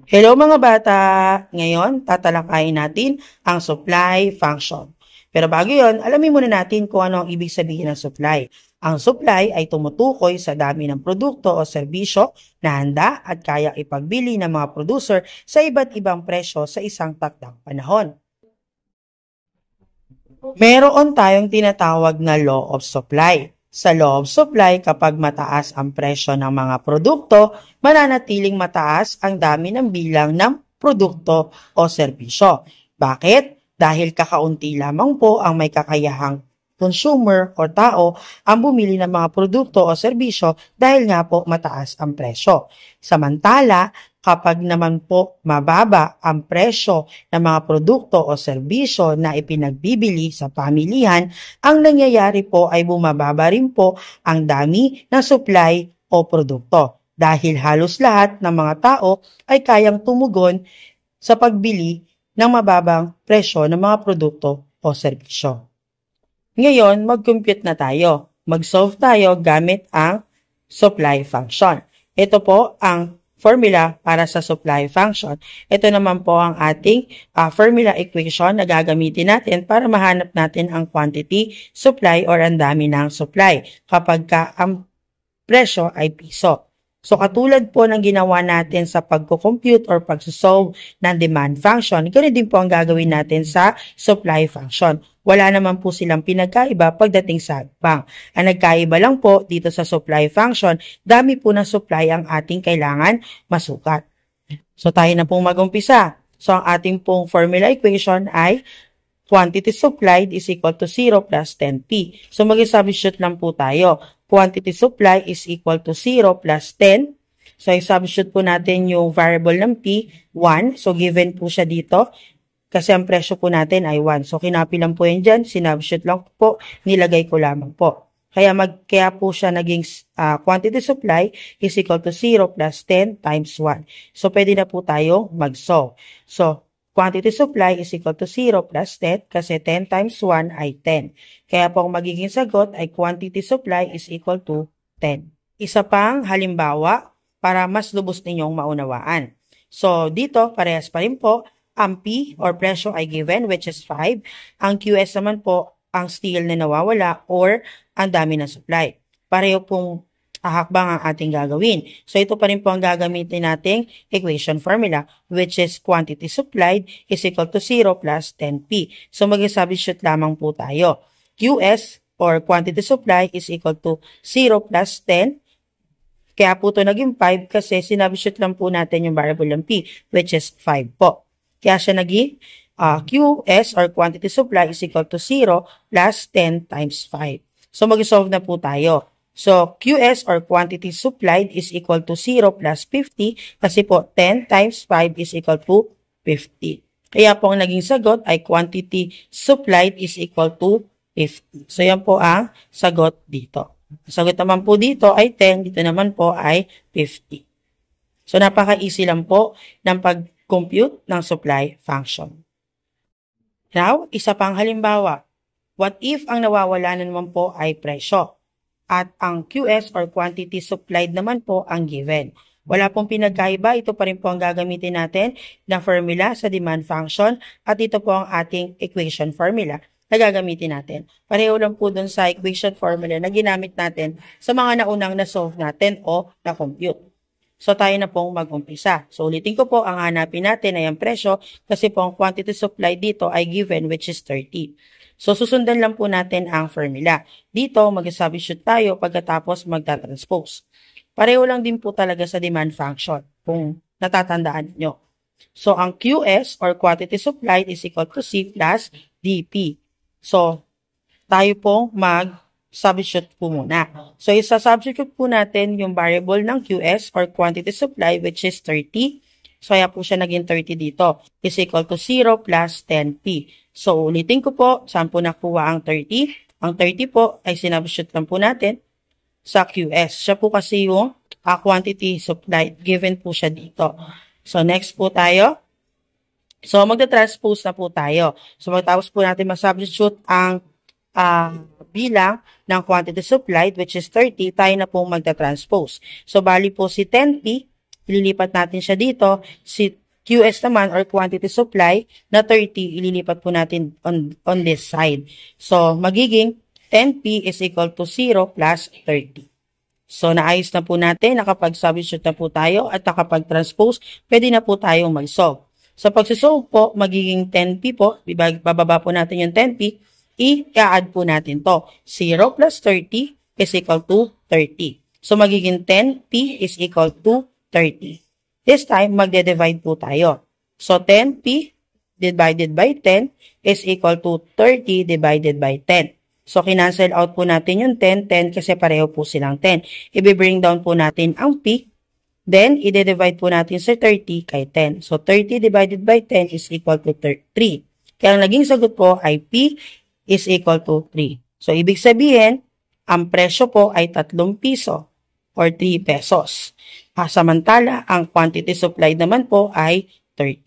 Hello mga bata! Ngayon, tatalakayin natin ang supply function. Pero bago yon, alamin muna natin kung ano ang ibig sabihin ng supply. Ang supply ay tumutukoy sa dami ng produkto o serbisyo na handa at kaya ipagbili ng mga producer sa iba't ibang presyo sa isang takdang panahon. Meron tayong tinatawag na law of supply. Sa law of supply, kapag mataas ang presyo ng mga produkto, mananatiling mataas ang dami ng bilang ng produkto o serbisyo. Bakit? Dahil kakaunti lamang po ang may kakayahang consumer o tao ang bumili ng mga produkto o serbisyo dahil nga po mataas ang presyo. Samantala, kapag naman po mababa ang presyo ng mga produkto o serbisyo na ipinagbibili sa pamilihan, ang nangyayari po ay bumababa rin po ang dami ng supply o produkto dahil halos lahat ng mga tao ay kayang tumugon sa pagbili ng mababang presyo ng mga produkto o serbisyo. Ngayon, mag-compute na tayo. Mag-solve tayo gamit ang supply function. Ito po ang formula para sa supply function. Ito naman po ang ating formula equation na gagamitin natin para mahanap natin ang quantity supply or ang dami ng supply kapag ang presyo ay piso. So katulad po ng ginawa natin sa pagko-compute or pagsosolve ng demand function, ganoon din po ang gagawin natin sa supply function. Wala naman po silang pinagkaiba pagdating sa hakbang. Ang nagkaiba lang po dito sa supply function, dami po ng supply ang ating kailangan masukat. So tayo na pong mag-umpisa. So ang ating pong formula equation ay quantity supplied is equal to 0 plus 10p. So mag-substitute lang po tayo. Quantity supply is equal to 0 plus 10. So i-substitute po natin yung variable ng p, 1. So given po siya dito. Kasi ang presyo po natin ay 1. So, kinapi lang po yan dyan. Sinubstitute lang po. Nilagay ko lamang po. Kaya po siya naging quantity supply is equal to 0 plus 10 times 1. So, pwede na po tayo mag-solve. So, quantity supply is equal to 0 plus 10 kasi 10 times 1 ay 10. Kaya po ang magiging sagot ay quantity supply is equal to 10. Isa pang halimbawa para mas lubos ninyong maunawaan. So, dito parehas pa rin po. Ang P or presyo ay given which is 5. Ang QS naman po ang steel na nawawala or ang dami ng supply. Pareho pong hakbang ang ating gagawin. So ito pa rin po ang gagamitin nating equation formula which is quantity supplied is equal to 0 plus 10P. So mag-substitute lamang po tayo. QS or quantity supply is equal to 0 plus 10. Kaya po ito naging 5 kasi sinubstitute lang po natin yung variable ng P which is 5 po. Kaya siya naging QS or quantity supply is equal to 0 plus 10 times 5. So mag-solve na po tayo. So QS or quantity supplied is equal to 0 plus 50 kasi po 10 times 5 is equal to 50. Kaya po ang naging sagot ay quantity supplied is equal to 50. So yan po ang sagot dito. Ang sagot naman po dito ay 10, dito naman po ay 50. So napaka-easy lang po ng compute ng supply function. Now, isa pang halimbawa. What if ang nawawala na naman po ay presyo? At ang QS or quantity supplied naman po ang given. Wala pong pinagkaiba, ito pa rin po ang gagamitin natin na formula sa demand function at ito po ang ating equation formula na gagamitin natin. Pareho lang po dun sa equation formula na ginamit natin sa mga naunang na-solve natin o na-compute. So, tayo na pong mag-umpisa. So, ulitin ko po, ang hanapin natin ay ang presyo kasi po ang quantity supply dito ay given which is 30. So, susundan lang po natin ang formula. Dito, mag-substitute tayo pagkatapos magta-transpose. Pareho lang din po talaga sa demand function kung natatandaan nyo. So, ang QS or quantity supplied is equal to C plus DP. So, tayo pong substitute po muna. So, isa-substitute po natin yung variable ng QS or quantity supply which is 30. So, kaya po siya naging 30 dito is equal to 0 plus 10P. So, ulitin ko po, saan po nakuha ang 30? Ang 30 po ay sinubstitute lang po natin sa QS. Siya po kasi yung quantity supplied. Given po siya dito. So, next po tayo. So, magta-transpose na po tayo. So, magtapos po natin mag-substitute ang bilang ng quantity supplied which is 30, tayo na pong magta-transpose. So, bali po si 10P ililipat natin siya dito. Si QS naman or quantity supply na 30, ililipat po natin on this side. So, magiging 10P is equal to 0 plus 30. So, naayos na po natin, nakapag-substitute na po tayo at nakapag-transpose, pwede na po tayong mag-solve. So, pag-solve po, magiging 10P po, bababa po natin yung 10P, i-add po natin to. 0 plus 30 is equal to 30. So, magiging 10P is equal to 30. This time, magde-divide po tayo. So, 10P divided by 10 is equal to 30 divided by 10. So, kinancel out po natin yung 10 kasi pareho po silang 10. I-bring down po natin ang P. Then, i-divide po natin sa 30 kay 10. So, 30 divided by 10 is equal to 3. Kaya ang naging sagot po ay P is equal to 3. So, ibig sabihin, ang presyo po ay 3 piso or 3 pesos. Samantala, ang quantity supplied naman po ay 30.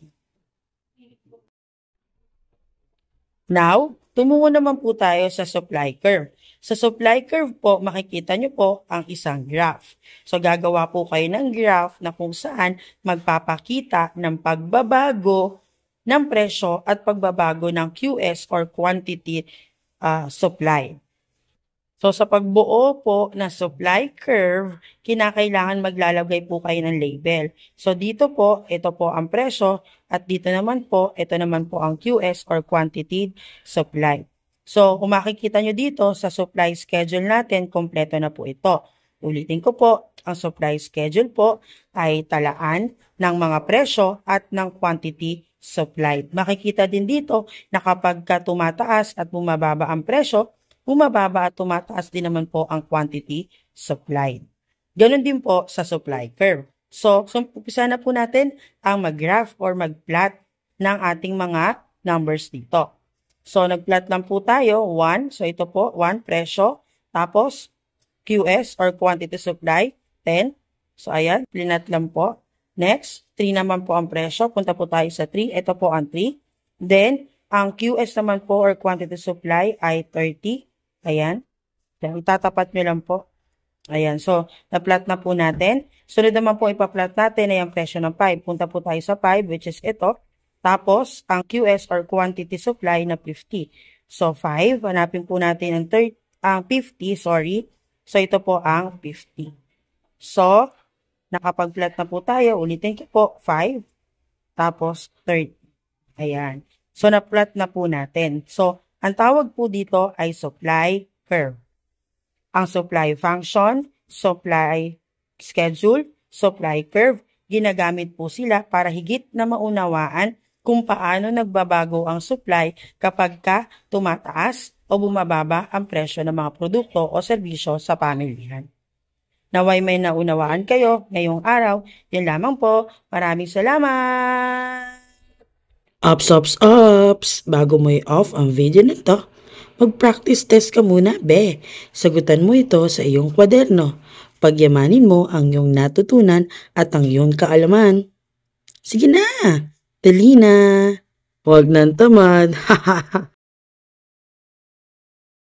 Now, tumungo naman po tayo sa supply curve. Sa supply curve po, makikita nyo po ang isang graph. So, gagawa po kayo ng graph na kung saan magpapakita ng pagbabago ng presyo at pagbabago ng QS or quantity supply. So, sa pagbuo po ng supply curve, kinakailangan maglalagay po kayo ng label. So, dito po, ito po ang presyo at dito naman po, ito naman po ang QS or quantity supply. So, kung makikita nyo dito sa supply schedule natin, kompleto na po ito. Ulitin ko po, ang supply schedule po ay talaan ng mga presyo at ng quantity supply. Makikita din dito na kapag tumataas at bumababa ang presyo, bumababa at tumataas din naman po ang quantity supplied. Ganon din po sa supply curve. So, umpisa na po natin ang mag-graph or mag-plot ng ating mga numbers dito. So, nag-plot lang po tayo, 1. So, ito po, 1 presyo. Tapos, QS or quantity supply, 10. So, ayan, plinat lang po. Next, 3 naman po ang presyo. Punta po tayo sa 3. Ito po ang 3. Then, ang QS naman po or quantity supply ay 30. Ayan. Itatapat nyo lang po. Ayan. So, na-plot na po natin. Sunod naman po ipa-plot natin ay ang presyo ng 5. Punta po tayo sa 5, which is ito. Tapos, ang QS or quantity supply na 50. So, 5. Hanapin po natin ang 50, sorry. So, ito po ang 50. So, nakapag-plot na po tayo. Ulitin ko po, 5. Tapos, 30. Ayan. So, na-plot na po natin. So, ang tawag po dito ay supply curve. Ang supply function, supply schedule, supply curve, ginagamit po sila para higit na maunawaan kung paano nagbabago ang supply kapag tumataas o bumababa ang presyo ng mga produkto o serbisyo sa pamilihan. Naway may naunawaan kayo ngayong araw. Yan lamang po. Maraming salamat! Ups! Bago mo i-off ang video na to, mag-practice test ka muna, be. Sagutan mo ito sa iyong kwaderno. Pagyamanin mo ang iyong natutunan at ang iyong kaalaman. Sige na! Dali na! Huwag nang tamad!